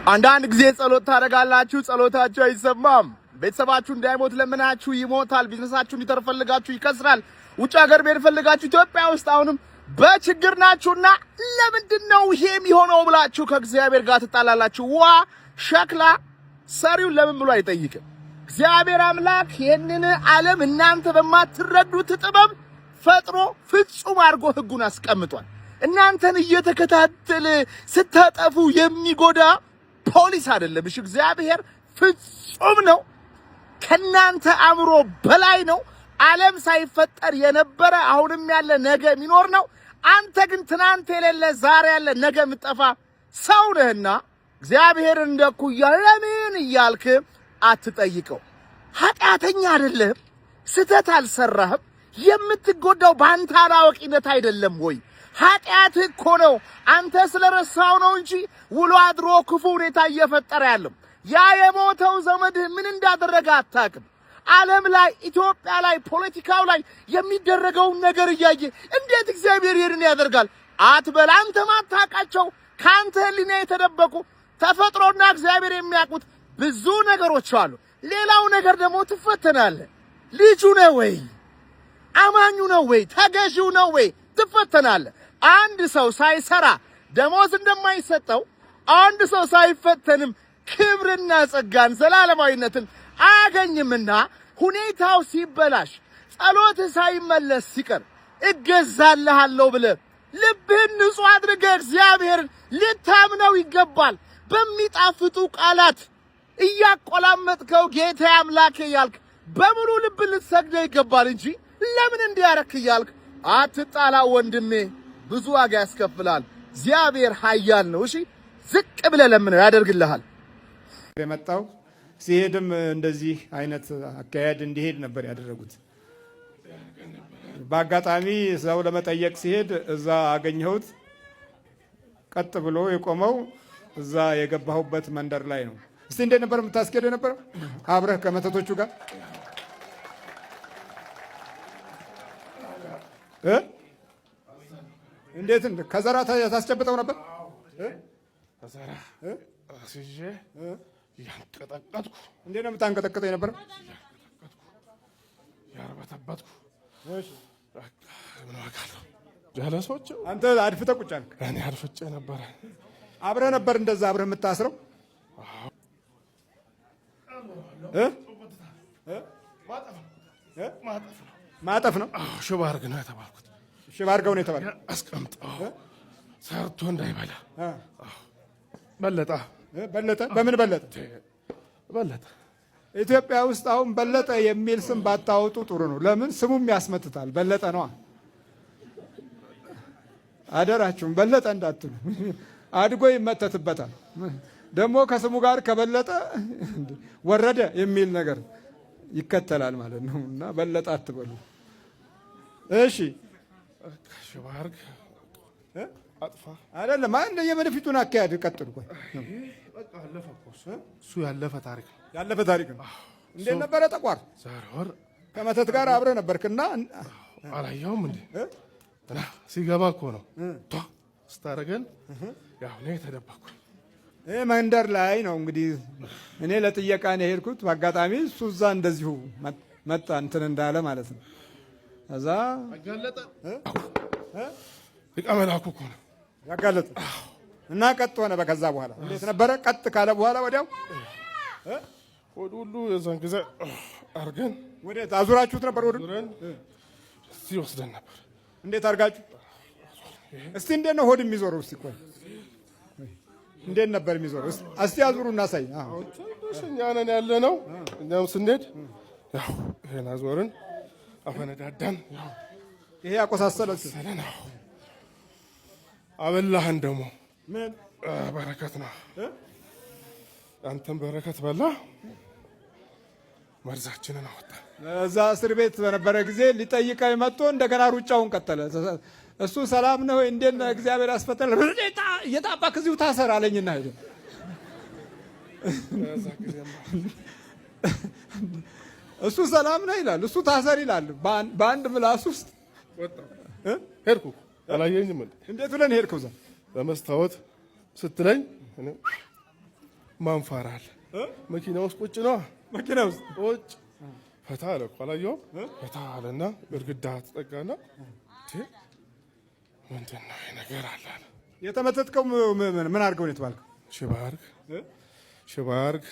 አንዳንድ ጊዜ ጸሎት ታደርጋላችሁ፣ ጸሎታችሁ አይሰማም። ቤተሰባችሁ እንዳይሞት ለምናችሁ ይሞታል። ቢዝነሳችሁ እንዲተርፍ ፈልጋችሁ ይከስራል። ውጭ ሀገር መሄድ ፈልጋችሁ ኢትዮጵያ ውስጥ አሁንም በችግር ናችሁና ለምንድነው ይሄ የሚሆነው ብላችሁ ከእግዚአብሔር ጋር ትጣላላችሁ። ሸክላ ሰሪውን ለምን ብሎ አይጠይቅም። እግዚአብሔር አምላክ ይሄንን ዓለም እናንተ በማትረዱት ጥበብ ፈጥሮ ፍጹም አድርጎ ሕጉን አስቀምጧል። እናንተን እየተከታተለ ስታጠፉ የሚጎዳ ፖሊስ አይደለም። እሺ እግዚአብሔር ፍጹም ነው። ከናንተ አእምሮ በላይ ነው። ዓለም ሳይፈጠር የነበረ አሁንም ያለ ነገ የሚኖር ነው። አንተ ግን ትናንት የሌለ ዛሬ ያለ ነገ የምጠፋ ሰው ነህና እግዚአብሔር እንደኩያ ለምን እያልክ አትጠይቀው። ኃጢአተኛ አይደለም፣ ስተት አልሰራህም። የምትጎዳው በአንተ አላዋቂነት አይደለም ወይ? ኃጢአት እኮ ነው። አንተ ስለረሳው ነው እንጂ ውሎ አድሮ ክፉ ሁኔታ እየፈጠረ ያለው ያ የሞተው ዘመድህ ምን እንዳደረገ አታውቅም። ዓለም ላይ ኢትዮጵያ ላይ ፖለቲካው ላይ የሚደረገውን ነገር እያየ እንዴት እግዚአብሔር ይሄን ያደርጋል አትበል። አንተ ማታውቃቸው ካንተ ህሊና የተደበቁ ተፈጥሮና እግዚአብሔር የሚያውቁት ብዙ ነገሮች አሉ። ሌላው ነገር ደግሞ ትፈተናለህ። ልጁ ነው ወይ? አማኙ ነው ወይ? ተገዢው ነው ወይ? ትፈተናለህ። አንድ ሰው ሳይሰራ ደሞዝ እንደማይሰጠው አንድ ሰው ሳይፈተንም ክብርና ጸጋን ዘላለማዊነትን አያገኝምና ሁኔታው ሲበላሽ ጸሎት ሳይመለስ ሲቀር እገዛልሃለሁ ብለህ ልብህን ንጹህ አድርገህ እግዚአብሔርን ልታምነው ይገባል። በሚጣፍጡ ቃላት እያቆላመጥከው ጌታ አምላኬ እያልክ በሙሉ ልብ ልትሰግደው ይገባል እንጂ ለምን እንዲያረክ እያልክ አትጣላ ወንድሜ። ብዙ ዋጋ ያስከፍላል። እግዚአብሔር ኃያል ነው። እሺ ዝቅ ብለህ ለምነው ያደርግልሃል። የመጣው ሲሄድም እንደዚህ አይነት አካሄድ እንዲሄድ ነበር ያደረጉት። በአጋጣሚ ሰው ለመጠየቅ ሲሄድ እዛ አገኘሁት። ቀጥ ብሎ የቆመው እዛ የገባሁበት መንደር ላይ ነው። እስቲ እንዴት ነበር የምታስኬደው የነበረው አብረህ ከመተቶቹ ጋር እንዴት ከዘራ ታስጨብጠው ነበር? ከዘራ አስይዤ ያንቀጠቀጥኩ። እንዴት ነው የምታንቀጠቅጠው የነበረው? ያርበተበትኩ። እሺ ምን ዋጋለሁ? ጀለሶች አንተ አድፍተህ ቁጭ አልክ። እኔ አድፍጬ ነበረ። አብረህ ነበር እንደዛ አብረህ የምታስረው? ማጠፍ ነው። ሽባ አድርግ ነው የተባልኩት። ሽባ አድርገው ነው የተባልኩት። አስቀምጠው ሰርቶ እንዳይበላ። በለጠ በለጠ። በምን በለጠ? በለጠ። ኢትዮጵያ ውስጥ አሁን በለጠ የሚል ስም ባታወጡ ጥሩ ነው። ለምን ስሙም ያስመትታል። በለጠ ነዋ። አደራችሁም በለጠ እንዳትሉ። አድጎ ይመተትበታል። ደግሞ ከስሙ ጋር ከበለጠ ወረደ የሚል ነገር ይከተላል ማለት ነው። እና በለጠ አትበሉ። እሺ ሽባርግ አጥፋ አይደለም አንደ የበፊቱን አካሄድ ቀጥሉ። ቆይ በቃ አለፈ እኮ እሱ ያለፈ ታሪክ ነው። ያለፈ ታሪክ ነው። እንዴት ነበረ? ጠቋር ዛሬ ከመተት ጋር አብረ ነበርክና አላየውም እንዴ? እና ሲገባ እኮ ነው ቷ ስታረገን ያው ነው የተደበኩኝ። መንደር ላይ ነው እንግዲህ እኔ ለጥየቃ ነው የሄድኩት። በአጋጣሚ እሱ እዛ እንደዚሁ መጣ እንትን እንዳለ ማለት ነው። እዛ አጋለጠ ሊቀ መላኩ እኮ ነው ያጋለጠ እና ቀጥ ሆነ። በከዛ በኋላ እንዴት ነበረ? ቀጥ ካለ በኋላ ወዲያው ወደ ሁሉ የዛን ጊዜ አርገን ወዴት አዙራችሁት ነበር? ወደ እስቲ ወስደን ነበር። እንዴት አርጋችሁ? እስቲ እንዴት ነው ሆድ የሚዞረው? እስቲ ቆይ እንዴት ነበር የሚዞረው? እስቲ አዙሩ እናሳይ። እኛ ነን ያለ ነው። እኛም ስንሄድ ያው ይሄን አዞርን አፈነዳዳን። ያው ይሄ ያቆሳሰለች ሰለና አበላህን ደግሞ ምን በረከት ነው። አንተም በረከት በላ መርዛችንን አወጣ። እዛ እስር ቤት በነበረ ጊዜ ሊጠይቀኝ መጥቶ እንደገና ሩጫውን ቀጠለ። እሱ ሰላም ነው እንዴት ነው እግዚአብሔር ያስፈተለ እየጣባክ እዚሁ ታሰር አለኝና ሄደ። እሱ ሰላም ነው ይላል፣ እሱ ታሰር ይላል። በአንድ ምላስ ውስጥ ወጣ። ሄድኩ አላየኝም እንዴ? እንዴት ብለን ሄድከው? እዛ በመስታወት ስትለኝ ማንፋራል መኪና ውስጥ ቁጭ ነው። መኪና ውስጥ ቁጭ ፈታ አለ እኮ አላየሁም። ፈታ አለና ግድግዳ ተጠጋና ምንድን ነው ነገር አለ። የተመተትከው ምን አድርገው ነው የተባልከው? ሽባርግ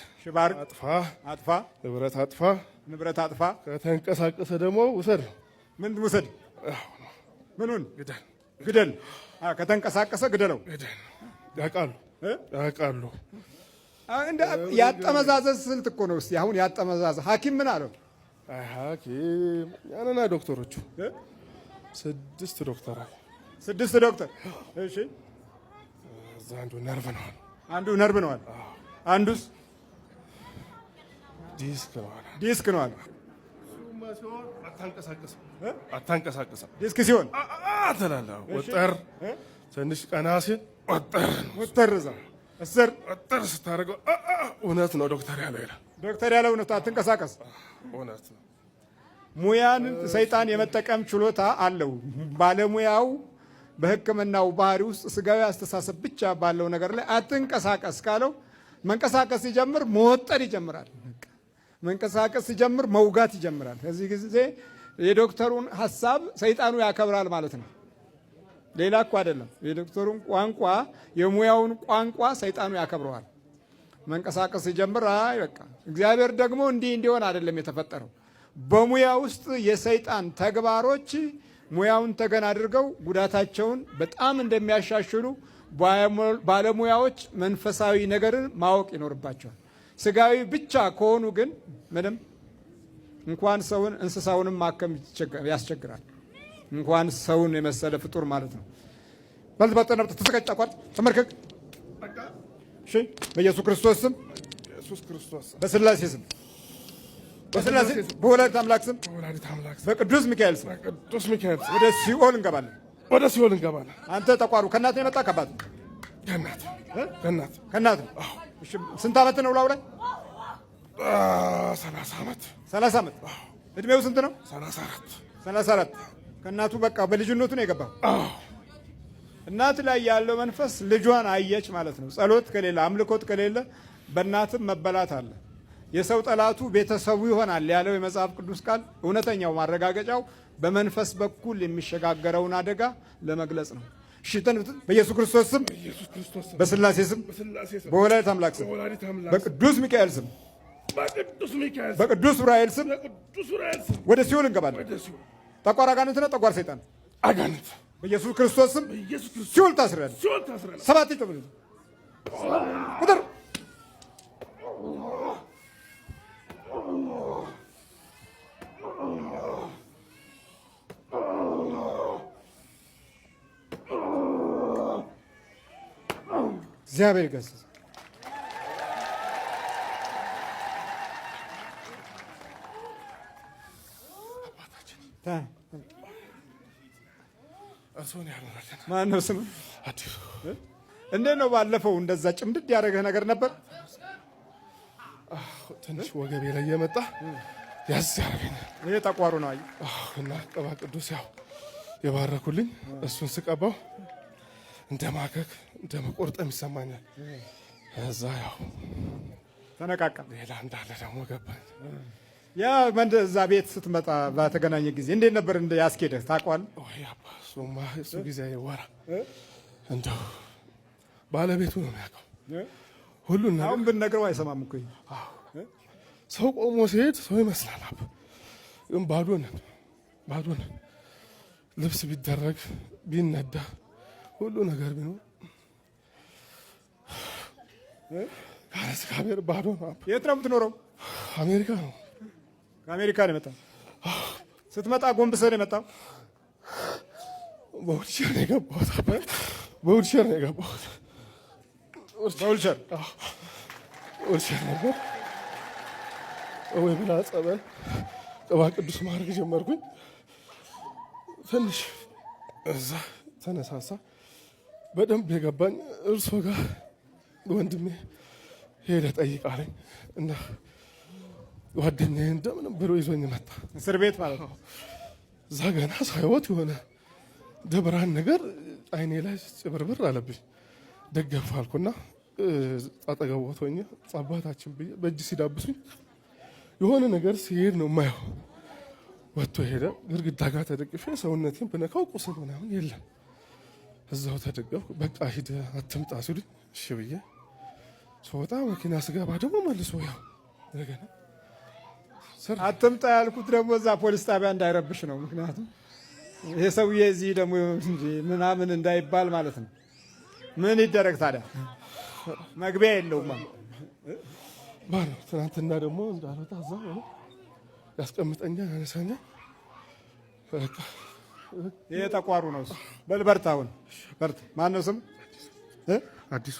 አጥፋ ንብረት አጥፋ ከተንቀሳቀሰ ደግሞ ውሰድ። ምን ውሰድ? ምኑን? ግደል። ከተንቀሳቀሰ ግደለው። ያውቃሉ። ያጠመዛዘዝ ስልት እኮ ነው። እስኪ አሁን ያጠመዛዘዝ ሐኪም ምን አለው? ሐኪም ያንና ዶክተሮቹ 6 ዶክተር። እሺ እዛ አንዱ ነርቭ ነዋል። አንዱስ ዲስክ ነዋል። አታንቀሳቅስም። ዲስክ ሲሆን ትላለህ። ወጠር ትንሽ ቀና ሲል ወጠር እዛ እስር ወጠር ስታደርገው እውነት ነው ዶክተር ያለው ይላል። ዶክተር ያለው እውነት አትንቀሳቀስ። እውነት ነው። ሙያን ሰይጣን የመጠቀም ችሎታ አለው። ባለሙያው በሕክምናው ባህሪ ውስጥ ስጋዊ አስተሳሰብ ብቻ ባለው ነገር ላይ አትንቀሳቀስ ካለው መንቀሳቀስ ሲጀምር መወጠር ይጀምራል። መንቀሳቀስ ሲጀምር መውጋት ይጀምራል። ከዚህ ጊዜ የዶክተሩን ሐሳብ ሰይጣኑ ያከብራል ማለት ነው። ሌላ እኮ አይደለም። የዶክተሩን ቋንቋ የሙያውን ቋንቋ ሰይጣኑ ያከብረዋል። መንቀሳቀስ ሲጀምር አይ በቃ እግዚአብሔር ደግሞ እንዲህ እንዲሆን አይደለም የተፈጠረው። በሙያ ውስጥ የሰይጣን ተግባሮች ሙያውን ተገን አድርገው ጉዳታቸውን በጣም እንደሚያሻሽሉ ባለሙያዎች መንፈሳዊ ነገርን ማወቅ ይኖርባቸዋል። ስጋዊ ብቻ ከሆኑ ግን ምንም እንኳን ሰውን እንስሳውንም ማከም ያስቸግራል። እንኳን ሰውን የመሰለ ፍጡር ማለት ነው። በልበጠነብ ተዘጋጅ ተመርከክ። እሺ በኢየሱስ ክርስቶስ ስም በስላሴ ስም በወላዲተ አምላክ ስም በቅዱስ ሚካኤል ስም ወደ ሲኦል እንገባለን። አንተ ጠቋሩ ከእናት ነው የመጣ ከአባት ከእናት ነው። እሺ ስንት ዓመት ነው ላው ላይ? 30 ዓመት። እድሜው ስንት ነው? 34 ከእናቱ በቃ በልጅነቱ ነው የገባው። እናት ላይ ያለው መንፈስ ልጇን አየች ማለት ነው። ጸሎት ከሌለ አምልኮት ከሌለ በእናትም መበላት አለ። የሰው ጠላቱ ቤተሰቡ ይሆናል ያለው የመጽሐፍ ቅዱስ ቃል እውነተኛው ማረጋገጫው በመንፈስ በኩል የሚሸጋገረውን አደጋ ለመግለጽ ነው። ሽተን በኢየሱስ ክርስቶስ ስም በስላሴ ስም በወላዲተ አምላክ ስም በቅዱስ ሚካኤል ስም በቅዱስ ዑራኤል ስም ወደ ሲኦል እንገባለን። ጠቋር አጋንንት ነው። ጠቋር ሰይጣን አጋንንት በኢየሱስ ክርስቶስ ስም ሲኦል ታስረናል። 7 ይጨምሩ ቁጥር እግዚአብሔር ይገስጽ። ማን ነው ስም? እንዴት ነው ባለፈው እንደዛ ጭምድድ ያደረገህ ነገር ነበር? ትንሽ ወገቤ ላይ የመጣ ያዝ ያደረገኝ ይሄ ጠቋሩ ነው። አይ እና ቅባ ቅዱስ ያው የባረኩልኝ እሱን ስቀባው እንደ ማከክ እንደ መቆርጠም ይሰማኛል። እዛ ያው ተነቃቃ። ሌላ እንዳለ ደግሞ ገባኝ። ያ እዛ ቤት ስትመጣ ባተገናኘ ጊዜ እንዴት ነበር እንደ ያስኬደህ ታውቀዋለህ? ወይ አባ እሱ ጊዜ ወራ እንደው ባለቤቱ ነው የሚያውቀው ሁሉን ነገር። አሁን ብንነግረው አይሰማም እኮ። ሰው ቆሞ ሲሄድ ሰው ይመስላል። አባ ግን ባዶ ነን። ልብስ ቢደረግ ቢነዳ ሁሉ ነገር ቢኖር ካለ እግዚአብሔር ባዶ ነው። የት ነው የምትኖረው? አሜሪካ ነው። ከአሜሪካ ነው የመጣው። ስትመጣ ጎንብሰህ ነው የመጣው? በውልቸር ነው የገባሁት። በውልቸር ነበር ወይ ብላ ጸበል ቅባ ቅዱስ ማድረግ ጀመርኩኝ። ትንሽ እዛ ተነሳሳ። በደንብ የገባኝ እርሶ ጋር ወንድሜ ሄደ ጠይቃለኝ እና ጓደኛዬ እንደምንም ብሎ ይዞኝ መጣ። እስር ቤት ማለት ነው። እዛ ገና ሳይወት የሆነ ደብራን ነገር አይኔ ላይ ጭብርብር አለብኝ። ደገፍ አልኩና አጠገቧ ሆኜ አባታችን ብዬ በእጅ ሲዳብሱኝ የሆነ ነገር ሲሄድ ነው የማየው። ወጥቶ ሄደ። ግድግዳ ጋር ተደግፌ ሰውነቴን ብነካው ቁስል ምናምን የለም። እዛው ተደገፍኩ። በቃ ሂድ አትምጣ ሲሉኝ እሺ ብዬ ስወጣ መኪና ስገባ ደግሞ መልሶ ያው እንደገና አትምጣ ያልኩት ደግሞ እዛ ፖሊስ ጣቢያ እንዳይረብሽ ነው። ምክንያቱም ይሄ ሰውዬ እዚህ ደግሞ ምናምን እንዳይባል ማለት ነው። ምን ይደረግ ታዲያ መግቢያ የለውም። ባል ትናንትና ደግሞ እንዳልወጣ እዛ ያስቀምጠኛል፣ ያነሳኛል። በቃ ይሄ ጠቋሩ ነው። በል በርታ፣ አሁን በርታ። ማነው ስም? አዲሱ